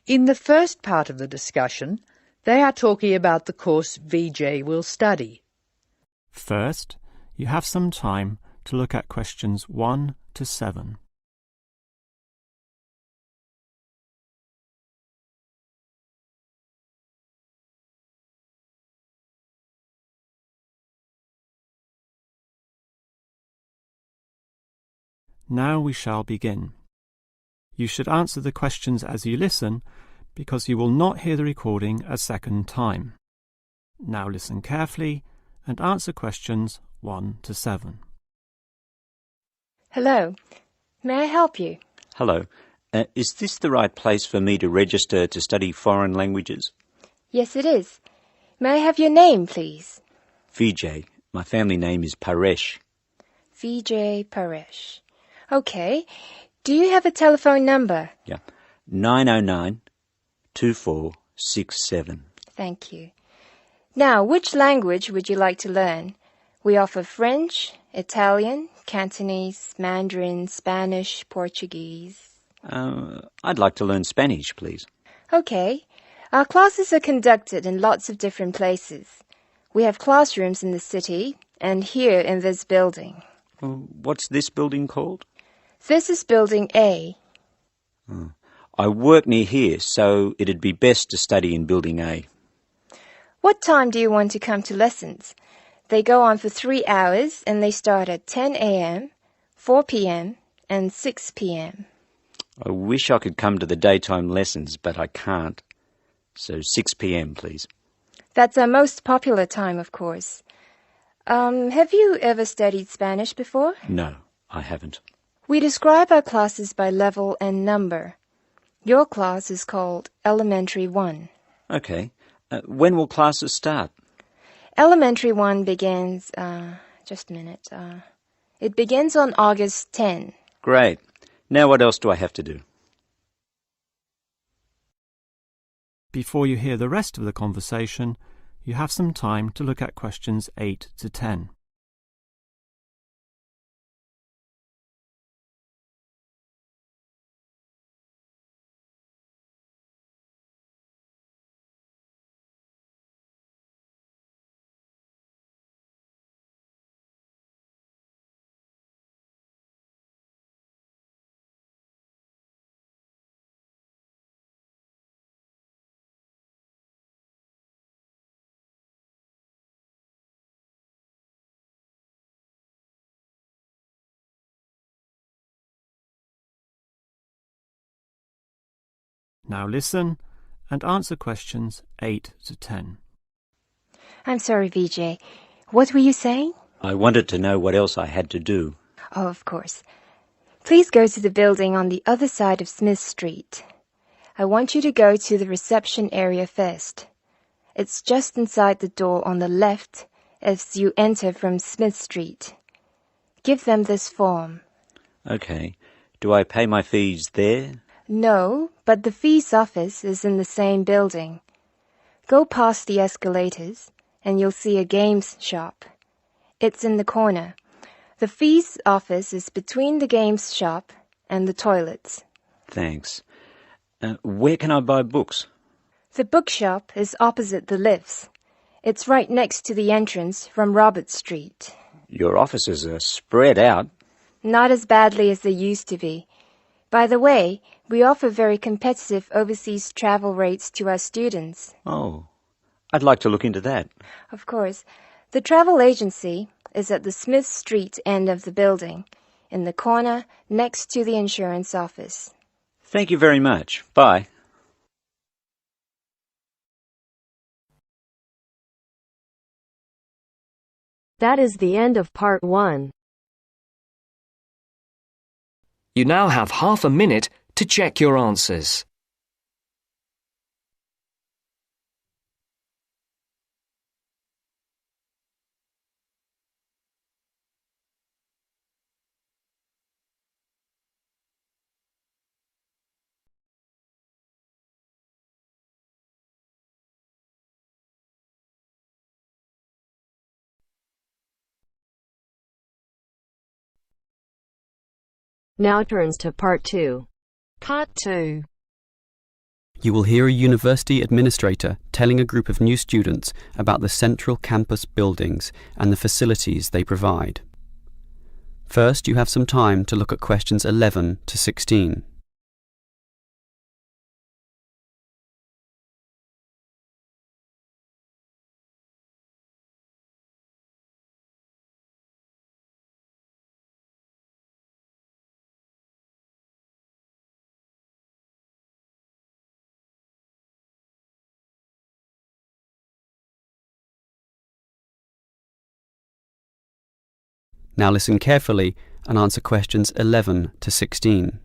In the first part of the discussion, they are talking about the course VJ will study. First, you have some time to look at questions 1 to 7. Now we shall begin. You should answer the questions as you listen, because you will not hear the recording a second time. Now listen carefully and answer questions 1 to 7. Hello. May I help you? Hello. Is this the right place for me to register to study foreign languages? Yes, it is. May I have your name, please? Vijay. My family name is Paresh. Vijay Paresh. Okay. Do you have a telephone number? Yeah. 909-2467. Thank you. Now, which language would you like to learn? We offer French, Italian, Cantonese, Mandarin, Spanish, Portuguese. I'd like to learn Spanish, please. Okay. Our classes are conducted in lots of different places. We have classrooms in the city and here in this building. What's this building called? This is Building A. I work near here, so it'd be best to study in Building A. What time do you want to come to lessons? They go on for 3 hours and they start at 10 a.m., 4 p.m., and 6 p.m. I wish I could come to the daytime lessons, but I can't. So 6 p.m, please. That's our most popular time, of course. Have you ever studied Spanish before? No, I haven't. We describe our classes by level and number. Your class is called Elementary 1. Okay. When will classes start? Elementary 1 begins, just a minute. It begins on August 10. Great. Now what else do I have to do? Before you hear the rest of the conversation, you have some time to look at questions 8 to 10. Now listen and answer questions 8 to 10. I'm sorry, Vijay. What were you saying? I wanted to know what else I had to do. Oh, of course. Please go to the building on the other side of Smith Street. I want you to go to the reception area first. It's just inside the door on the left as you enter from Smith Street. Give them this form. Okay. Do I pay my fees there? No, but the fees office is in the same building. Go past the escalators and you'll see a games shop. It's in the corner. The fees office is between the games shop and the toilets. Thanks. Where can I buy books? The bookshop is opposite the lifts. It's right next to the entrance from Robert Street. Your offices are spread out. Not as badly as they used to be. By the way, we offer very competitive overseas travel rates to our students. Oh, I'd like to look into that. Of course. The travel agency is at the Smith Street end of the building, in the corner next to the insurance office. Thank you very much. Bye. That is the end of part 1. You now have half a minute to check your answers. Now turns to part 2. Part 2. You will hear a university administrator telling a group of new students about the central campus buildings and the facilities they provide. First, you have some time to look at questions 11 to 16. Now listen carefully and answer questions 11 to 16.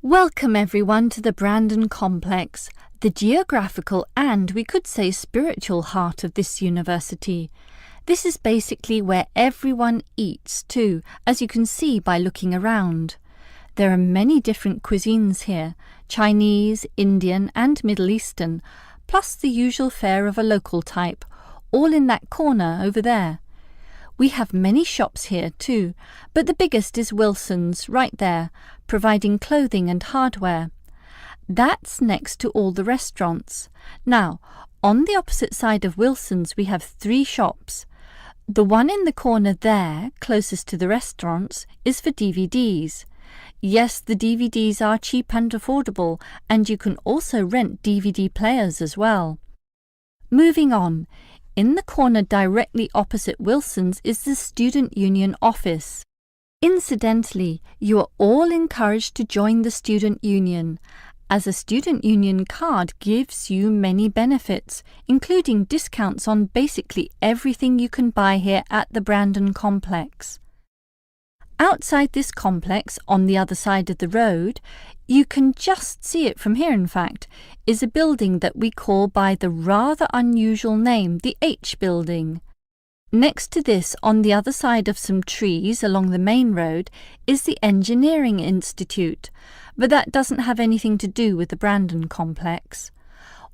Welcome everyone to the Brandon Complex, the geographical and we could say spiritual heart of this university. This is basically where everyone eats too, as you can see by looking around. There are many different cuisines here, Chinese, Indian and Middle Eastern, plus the usual fare of a local type, all in that corner over there. We have many shops here too, but the biggest is Wilson's right there, providing clothing and hardware. That's next to all the restaurants. Now, on the opposite side of Wilson's we have 3 shops. The one in the corner there, closest to the restaurants, is for DVDs. Yes, the DVDs are cheap and affordable, and you can also rent DVD players as well. Moving on. In the corner directly opposite Wilson's is the Student Union office. Incidentally, you are all encouraged to join the Student Union, as a Student Union card gives you many benefits, including discounts on basically everything you can buy here at the Brandon Complex. Outside this complex, on the other side of the road, you can just see it from here in fact, is a building that we call by the rather unusual name, the H Building. Next to this, on the other side of some trees along the main road, is the Engineering Institute, but that doesn't have anything to do with the Brandon Complex.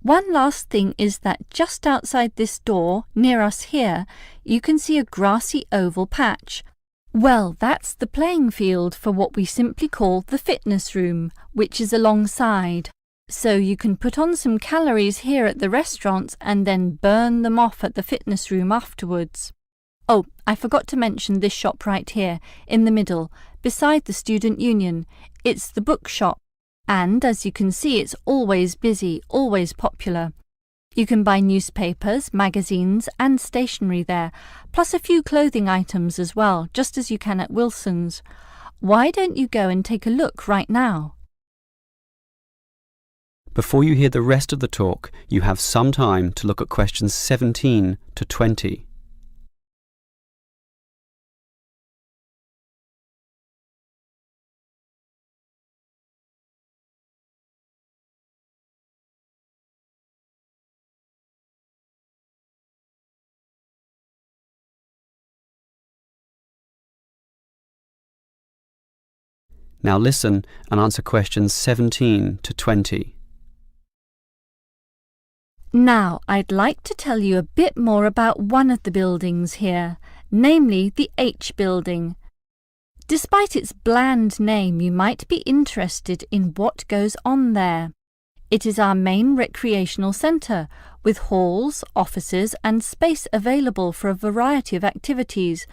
One last thing is that just outside this door, near us here, you can see a grassy oval patch. Well, that's the playing field for what we simply call the fitness room, which is alongside. So you can put on some calories here at the restaurants and then burn them off at the fitness room afterwards. Oh, I forgot to mention this shop right here, in the middle, beside the Student Union. It's the bookshop, and as you can see, it's always busy, always popular. You can buy newspapers, magazines and stationery there, plus a few clothing items as well, just as you can at Wilson's. Why don't you go and take a look right now? Before you hear the rest of the talk, you have some time to look at questions 17 to 20. Now listen and answer questions 17 to 20. Now, I'd like to tell you a bit more about one of the buildings here, namely the H Building. Despite its bland name, you might be interested in what goes on there. It is our main recreational centre, with halls, offices and space available for a variety of activities,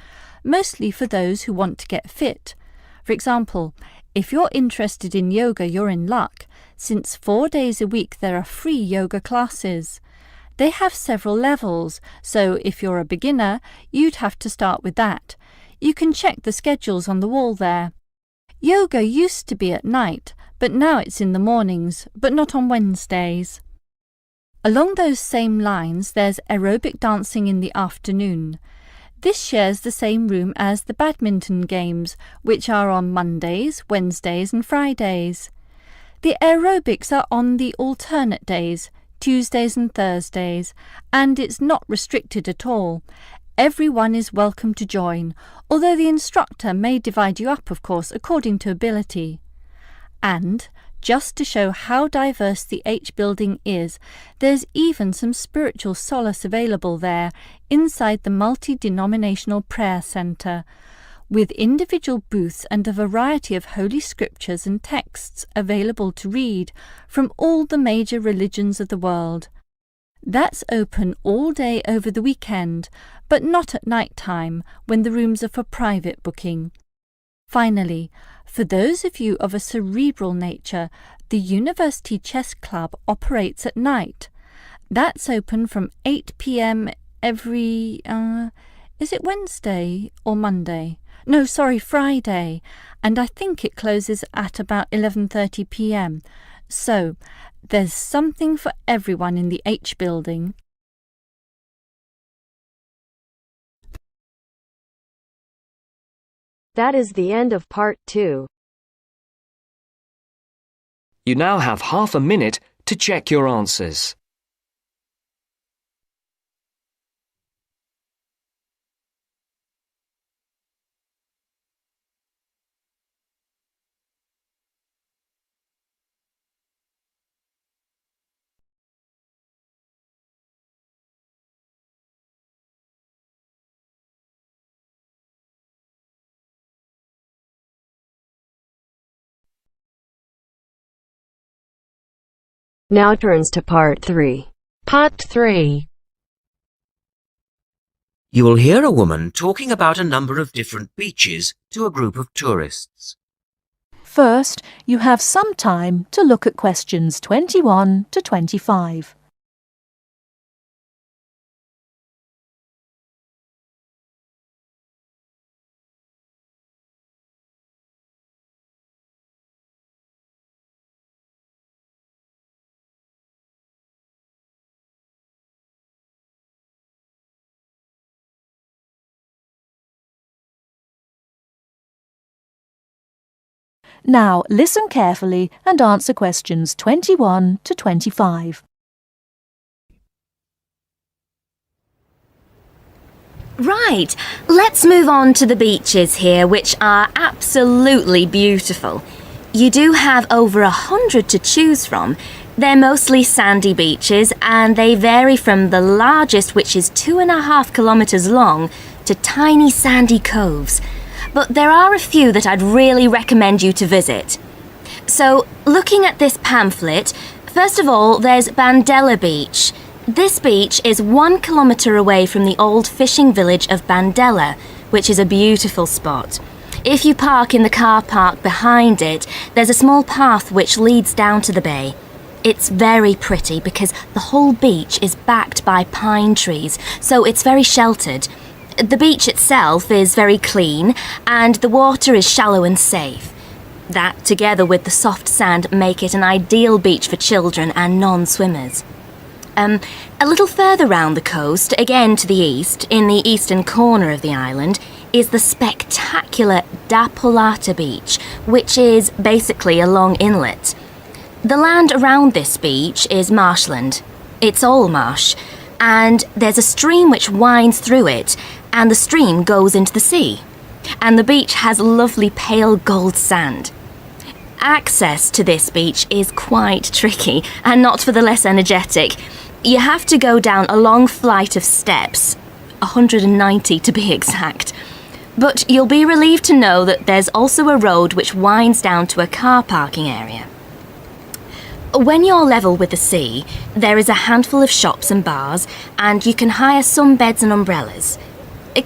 mostly for those who want to get fit. For example, if you're interested in yoga, you're in luck, since 4 days a week there are free yoga classes. They have several levels, so if you're a beginner, you'd have to start with that. You can check the schedules on the wall there. Yoga used to be at night, but now it's in the mornings, but not on Wednesdays. Along those same lines, there's aerobic dancing in the afternoon. This shares the same room as the badminton games, which are on Mondays, Wednesdays and Fridays. The aerobics are on the alternate days, Tuesdays and Thursdays, and it's not restricted at all. Everyone is welcome to join, although the instructor may divide you up, of course, according to ability. And, just to show how diverse the H Building is, there's even some spiritual solace available there, inside the multi-denominational prayer centre. with individual booths and a variety of holy scriptures and texts available to read from all the major religions of the world. That's open all day over the weekend, but not at night time when the rooms are for private booking. Finally, for those of you of a cerebral nature, the University Chess Club operates at night. That's open from 8 p.m. every, is it Wednesday or Monday? No, sorry, Friday. And I think it closes at about 11:30 p.m. So, there's something for everyone in the H building. That is the end of part 2. You now have half a minute to check your answers. Now turns to part 3. Part 3. You will hear a woman talking about a number of different beaches to a group of tourists. First, you have some time to look at questions 21 to 25. Now, listen carefully and answer questions 21 to 25. Right, let's move on to the beaches here, which are absolutely beautiful. You do have over 100 to choose from. They're mostly sandy beaches and they vary from the largest, which is 2.5 kilometres long, to tiny sandy coves. But there are a few that I'd really recommend you to visit. So, looking at this pamphlet, first of all, there's Bandella Beach. This beach is 1 kilometre away from the old fishing village of Bandella, which is a beautiful spot. If you park in the car park behind it, there's a small path which leads down to the bay. It's very pretty because the whole beach is backed by pine trees, so it's very sheltered. The beach itself is very clean and the water is shallow and safe. That, together with the soft sand, make it an ideal beach for children and non-swimmers. A little further round the coast, again to the east, in the eastern corner of the island, is the spectacular Da Polata Beach, which is basically a long inlet. The land around this beach is marshland. It's all marsh, and there's a stream which winds through it, and the stream goes into the sea. And the beach has lovely pale gold sand. Access to this beach is quite tricky, and not for the less energetic. You have to go down a long flight of steps, 190 to be exact. But you'll be relieved to know that there's also a road which winds down to a car parking area. When you're level with the sea, there is a handful of shops and bars, and you can hire some beds and umbrellas.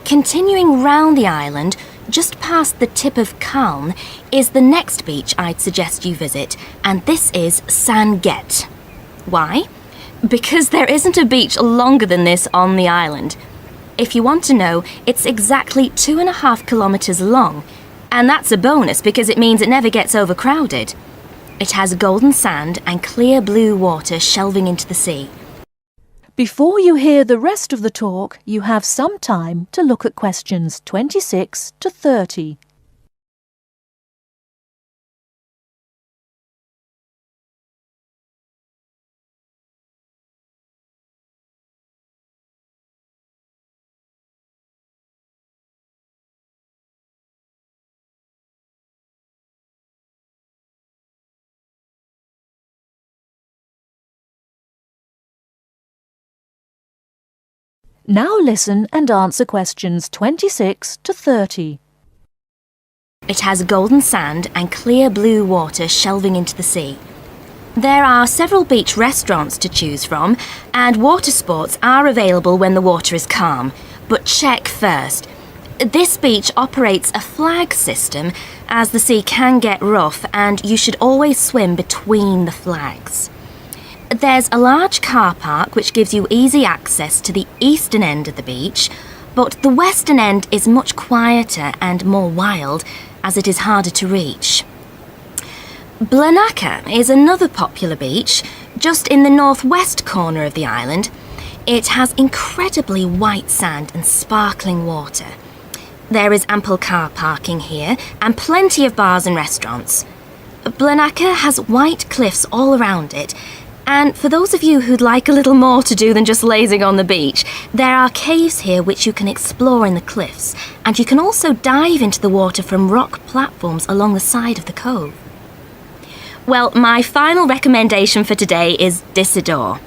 Continuing round the island, just past the tip of Calne, is the next beach I'd suggest you visit, and this is San Get. Why? Because there isn't a beach longer than this on the island. If you want to know, it's exactly 2.5 kilometres long, and that's a bonus because it means it never gets overcrowded. It has golden sand and clear blue water shelving into the sea. Before you hear the rest of the talk, you have some time to look at questions 26 to 30. Now listen and answer questions 26 to 30. It has golden sand and clear blue water shelving into the sea. There are several beach restaurants to choose from, and water sports are available when the water is calm. But check first. This beach operates a flag system, as the sea can get rough and you should always swim between the flags. There's a large car park which gives you easy access to the eastern end of the beach, but the western end is much quieter and more wild, as it is harder to reach. Blanaka is another popular beach, just in the northwest corner of the island. It has incredibly white sand and sparkling water. There is ample car parking here and plenty of bars and restaurants. Blanaka has white cliffs all around it, and for those of you who'd like a little more to do than just lazing on the beach, there are caves here which you can explore in the cliffs, and you can also dive into the water from rock platforms along the side of the cove. Well, my final recommendation for today is Disador.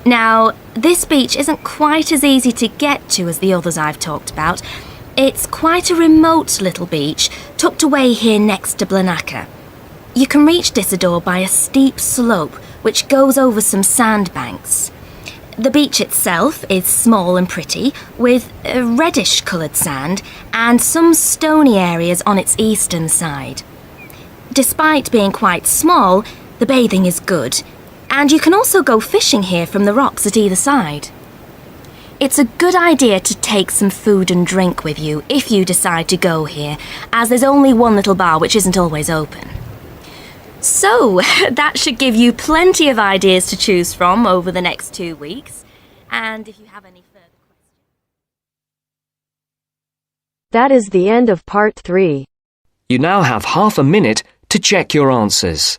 Now, this beach isn't quite as easy to get to as the others I've talked about. It's quite a remote little beach, tucked away here next to Blanaka. You can reach Disador by a steep slope which goes over some sandbanks. The beach itself is small and pretty, with reddish-coloured sand and some stony areas on its eastern side. Despite being quite small, the bathing is good, and you can also go fishing here from the rocks at either side. It's a good idea to take some food and drink with you if you decide to go here, as there's only one little bar which isn't always open. So, that should give you plenty of ideas to choose from over the next 2 weeks. And if you have any further questions... That is the end of part 3. You now have half a minute to check your answers.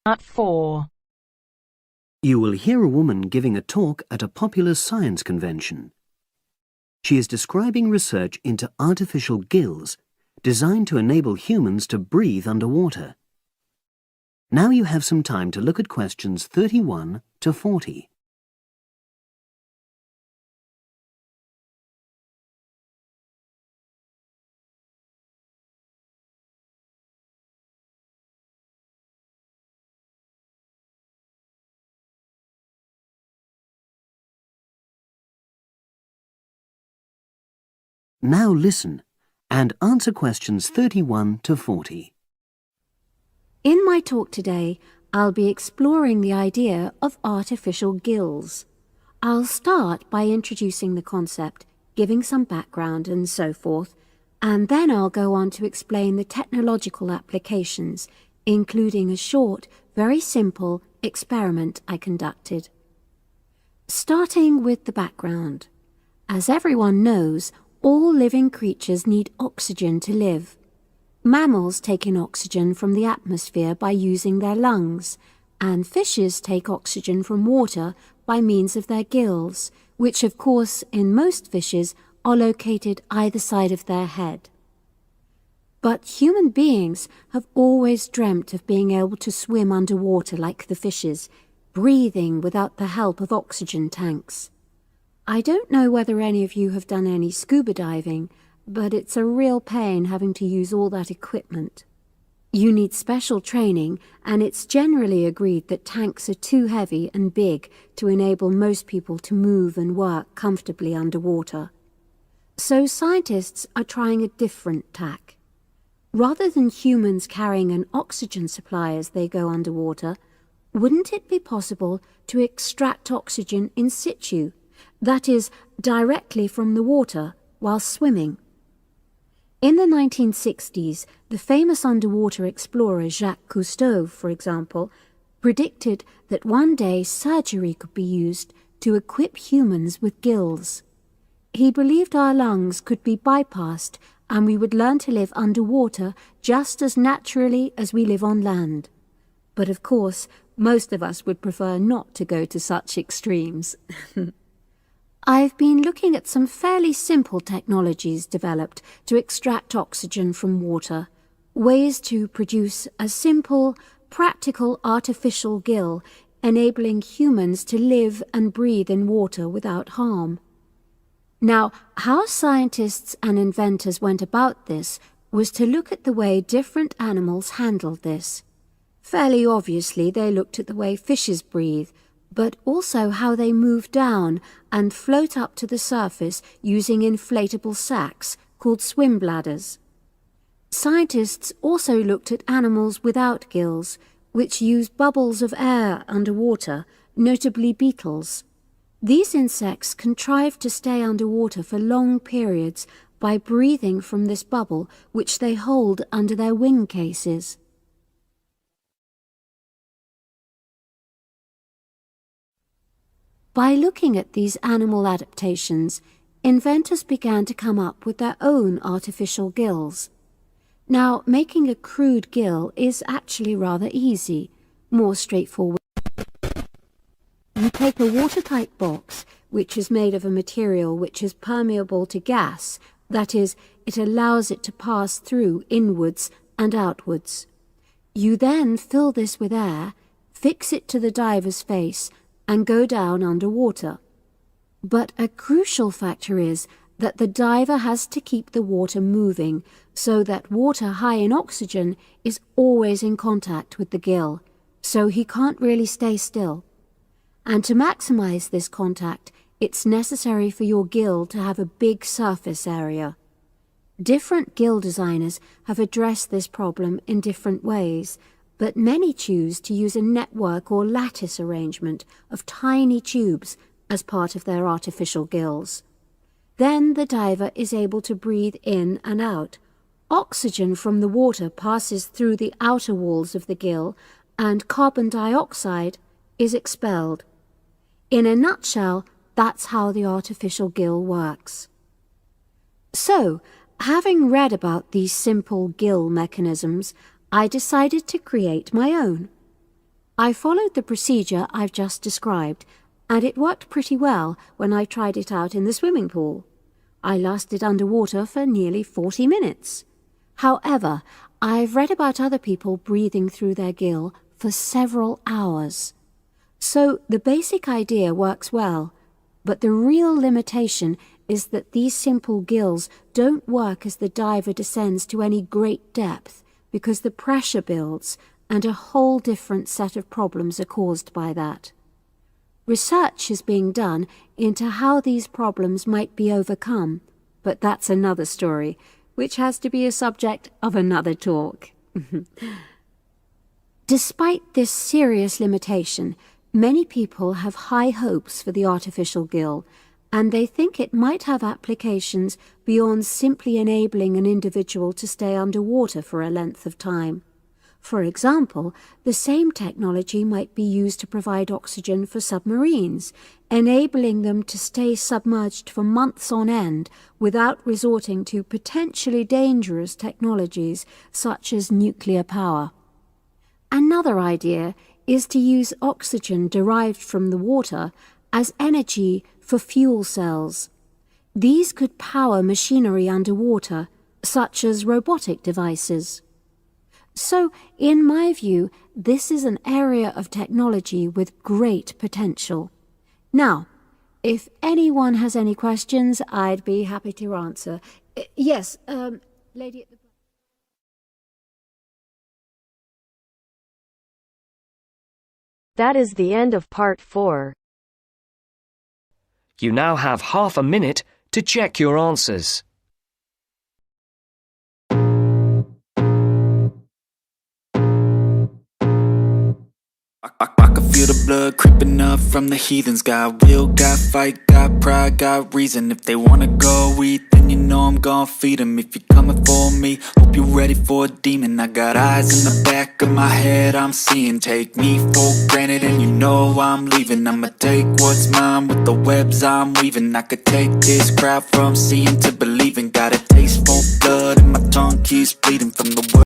Part 4. You will hear a woman giving a talk at a popular science convention. She is describing research into artificial gills designed to enable humans to breathe underwater. Now you have some time to look at questions 31 to 40. Now listen and answer questions 31 to 40. In my talk today, I'll be exploring the idea of artificial gills. I'll start by introducing the concept, giving some background and so forth, and then I'll go on to explain the technological applications, including a short, very simple experiment I conducted. Starting with the background. As everyone knows, all living creatures need oxygen to live. Mammals take in oxygen from the atmosphere by using their lungs, and fishes take oxygen from water by means of their gills, which of course in most fishes are located either side of their head. But human beings have always dreamt of being able to swim underwater like the fishes, breathing without the help of oxygen tanks. I don't know whether any of you have done any scuba diving, but it's a real pain having to use all that equipment. You need special training, and it's generally agreed that tanks are too heavy and big to enable most people to move and work comfortably underwater. So scientists are trying a different tack. Rather than humans carrying an oxygen supply as they go underwater, wouldn't it be possible to extract oxygen in situ? That is, directly from the water while swimming. In the 1960s, the famous underwater explorer Jacques Cousteau, for example, predicted that one day surgery could be used to equip humans with gills. He believed our lungs could be bypassed and we would learn to live underwater just as naturally as we live on land. But of course, most of us would prefer not to go to such extremes. I've been looking at some fairly simple technologies developed to extract oxygen from water, ways to produce a simple, practical artificial gill enabling humans to live and breathe in water without harm. Now, how scientists and inventors went about this was to look at the way different animals handled this. Fairly obviously, they looked at the way fishes breathe, but also how they move down and float up to the surface using inflatable sacs called swim bladders. Scientists also looked at animals without gills, which use bubbles of air underwater, notably beetles. These insects contrive to stay underwater for long periods by breathing from this bubble which they hold under their wing cases. By looking at these animal adaptations, inventors began to come up with their own artificial gills. Now, making a crude gill is actually rather easy, more straightforward. You take a watertight box, which is made of a material which is permeable to gas, that is, it allows it to pass through inwards and outwards. You then fill this with air, fix it to the diver's face, and go down underwater. But a crucial factor is that the diver has to keep the water moving so that water high in oxygen is always in contact with the gill, so he can't really stay still. And to maximize this contact, it's necessary for your gill to have a big surface area. Different gill designers have addressed this problem in different ways, but many choose to use a network or lattice arrangement of tiny tubes as part of their artificial gills. Then the diver is able to breathe in and out. Oxygen from the water passes through the outer walls of the gill, and carbon dioxide is expelled. In a nutshell, that's how the artificial gill works. So, having read about these simple gill mechanisms, I decided to create my own. I followed the procedure I've just described, and it worked pretty well when I tried it out in the swimming pool. I lasted underwater for nearly 40 minutes. However, I've read about other people breathing through their gill for several hours. So the basic idea works well, but the real limitation is that these simple gills don't work as the diver descends to any great depth, because the pressure builds and a whole different set of problems are caused by that. Research is being done into how these problems might be overcome, but that's another story, which has to be a subject of another talk. Despite this serious limitation, many people have high hopes for the artificial gill, and they think it might have applications beyond simply enabling an individual to stay underwater for a length of time. For example, the same technology might be used to provide oxygen for submarines, enabling them to stay submerged for months on end without resorting to potentially dangerous technologies such as nuclear power. Another idea is to use oxygen derived from the water as energy for fuel cells. These could power machinery underwater, such as robotic devices. So, in my view, this is an area of technology with great potential. Now, if anyone has any questions, I'd be happy to answer. Yes, lady at the... That is the end of part 4. You now have half a minute to check your answers. I can feel the blood creeping up from the heathens. Got will, got fight, got pride, got reason. If they wanna go eat, then and you know I'm gon' feed 'em. If you're coming for me, hope you're ready for a demon. I got eyes in the back of my head, I'm seeing. Take me for granted and you know I'm leaving. I'ma take what's mine with the webs I'm weaving. I could take this crowd from seeing to believing. Got a taste for